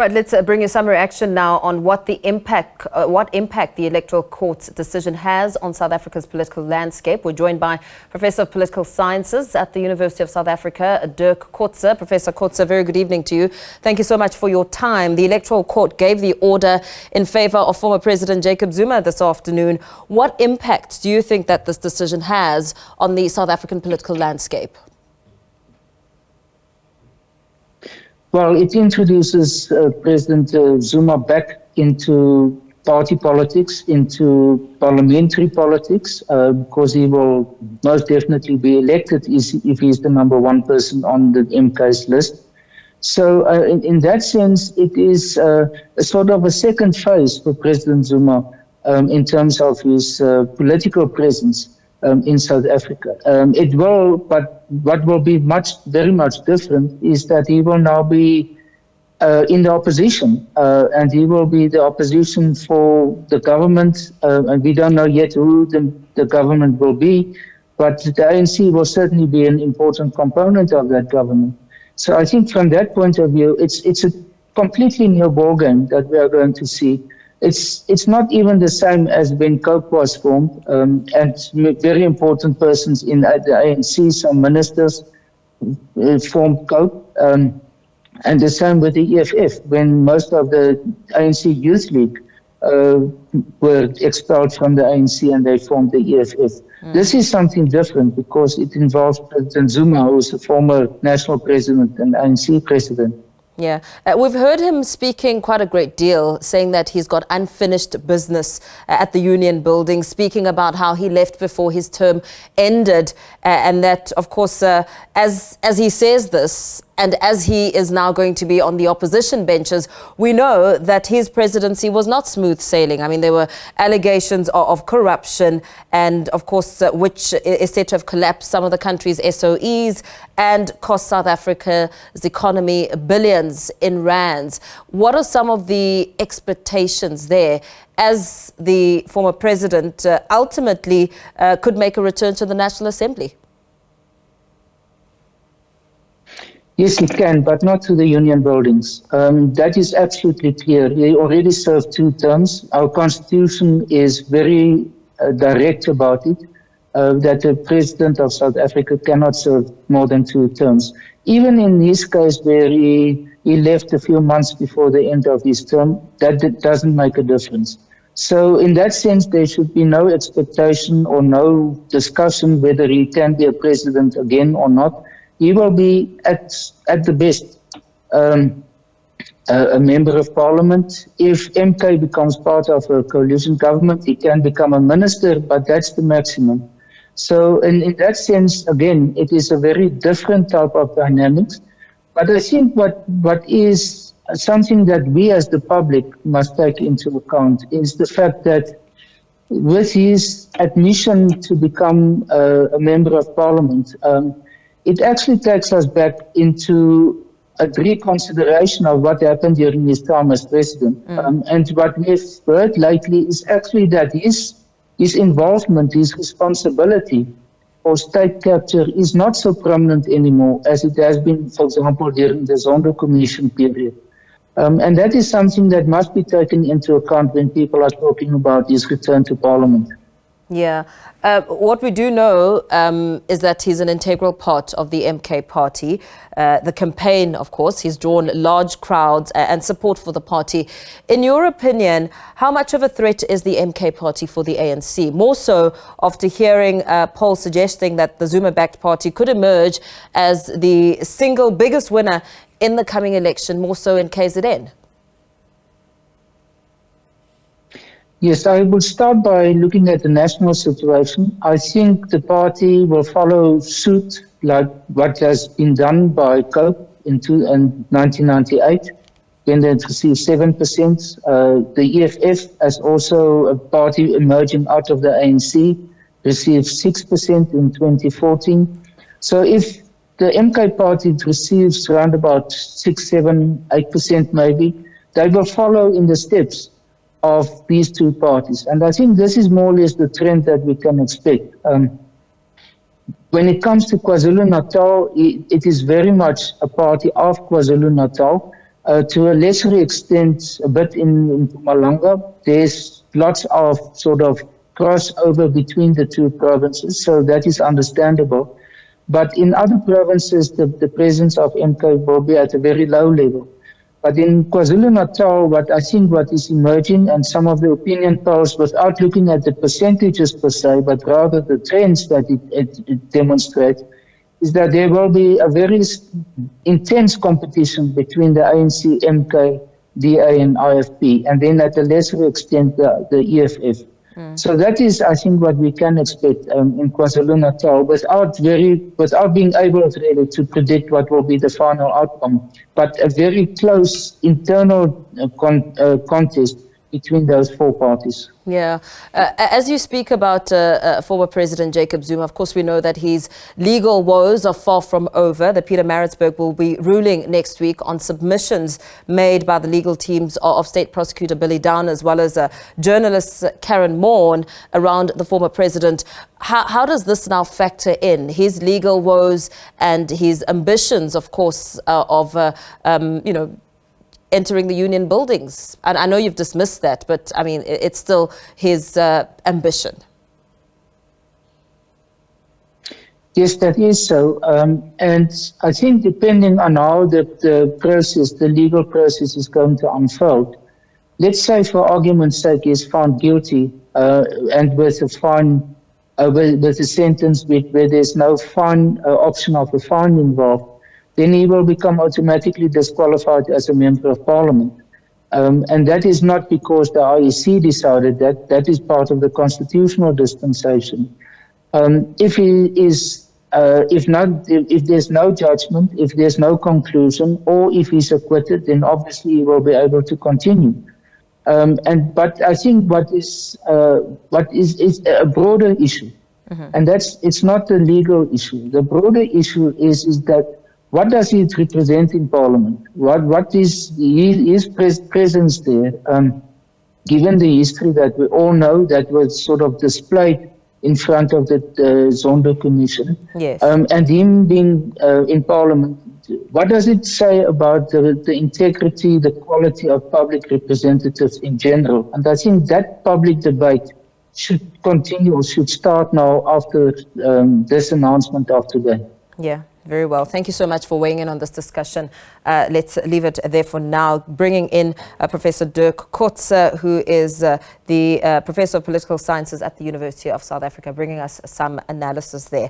Right, let's bring you some reaction now on what impact the electoral court's decision has on South Africa's political landscape. We're joined by Professor of Political Sciences at the University of South Africa, Dirk Kotze. Professor Kotze, very good evening to you. Thank you so much for your time. The electoral court gave the order in favor of former President Jacob Zuma this afternoon. What impact do you think that this decision has on the South African political landscape? Well, it introduces President Zuma back into party politics, into parliamentary politics, because he will most definitely be elected if he's the number one person on the MK's list. So in that sense, it is a sort of a second phase for President Zuma in terms of his political presence in South Africa. It will, but what will be very much different is that he will now be in the opposition, and he will be the opposition for the government, and we don't know yet who the government will be, but the ANC will certainly be an important component of that government. So I think from that point of view, it's a completely new ballgame that we are going to see. It's not even the same as when COPE was formed, and very important persons in the ANC, some ministers formed COPE, and the same with the EFF, when most of the ANC Youth League were expelled from the ANC and they formed the EFF. This is something different because it involves President Zuma, who is a former national president and ANC president. Yeah, we've heard him speaking quite a great deal, saying that he's got unfinished business at the Union building, speaking about how he left before his term ended, and that, of course, as he says this, and as he is now going to be on the opposition benches, we know that his presidency was not smooth sailing. I mean, there were allegations of corruption and, of course, which is said to have collapsed some of the country's SOEs and cost South Africa's economy billions in rands. What are some of the expectations there as the former president ultimately could make a return to the National Assembly? Yes, he can, but not to the Union buildings. That is absolutely clear. He already served 2 terms. Our constitution is very direct about it, that the president of South Africa cannot serve more than 2 terms. Even in his case, where he left a few months before the end of his term, that doesn't make a difference. So in that sense, there should be no expectation or no discussion whether he can be a president again or not. He will be, at the best, a member of parliament. If MK becomes part of a coalition government, he can become a minister, but that's the maximum. So in that sense, again, it is a very different type of dynamics. But I think what is something that we as the public must take into account is the fact that with his admission to become a member of parliament, it actually takes us back into a reconsideration of what happened during his time as president. And what we've heard lately is actually that his involvement, his responsibility for state capture is not so prominent anymore as it has been, for example, during the Zondo Commission period. And that is something that must be taken into account when people are talking about his return to parliament. Yeah. What we do know is that he's an integral part of the MK party. The campaign, of course, he's drawn large crowds and support for the party. In your opinion, how much of a threat is the MK party for the ANC? More so after hearing polls suggesting that the Zuma-backed party could emerge as the single biggest winner in the coming election, more so in KZN. Yes, I will start by looking at the national situation. I think the party will follow suit like what has been done by COPE in 1998, when they received 7%. The EFF, as also a party emerging out of the ANC, received 6% in 2014. So if the MK party receives around about 6, 7, 8% maybe, they will follow in the steps of these 2 parties. And I think this is more or less the trend that we can expect. When it comes to KwaZulu-Natal, it is very much a party of KwaZulu-Natal. To a lesser extent, a bit in Mpumalanga, there's lots of sort of crossover between the two provinces, so that is understandable. But in other provinces, the presence of MK will be at a very low level. But in KwaZulu-Natal, what is emerging, and some of the opinion polls, without looking at the percentages per se, but rather the trends that it demonstrates, is that there will be a very intense competition between the ANC, MK, DA, and IFP, and then at a lesser extent the EFF. So that is, I think, what we can expect in KwaZulu-Natal, without being able really to predict what will be the final outcome, but a very close internal contest between those four parties. Yeah. As you speak about former President Jacob Zuma, of course, we know that his legal woes are far from over. The Pietermaritzburg will be ruling next week on submissions made by the legal teams of State Prosecutor Billy Down, as well as journalist Karen Morn, around the former president. How does this now factor in his legal woes and his ambitions, of course, entering the union buildings? And I know you've dismissed that, but I mean, it's still his ambition. Yes, that is so. And I think depending on how the legal process is going to unfold, let's say for argument's sake he's found guilty and with a fine, with a sentence where there's no fine option of a fine involved, then he will become automatically disqualified as a member of parliament. And that is not because the IEC decided that. That is part of the constitutional dispensation. If there's no judgment, if there's no conclusion, or if he's acquitted, then obviously he will be able to continue. But I think what is a broader issue, and it's not a legal issue. The broader issue is that, what does he represent in Parliament? What is his presence there? Given the history that we all know that was sort of displayed in front of the Zondo Commission, yes. And him being in Parliament, what does it say about the integrity, the quality of public representatives in general? And I think that public debate should continue, should start now after this announcement of today. Yeah. Very well. Thank you so much for weighing in on this discussion. Let's leave it there for now. Bringing in Professor Dirk Kotze, who is the Professor of Political Sciences at the University of South Africa, bringing us some analysis there.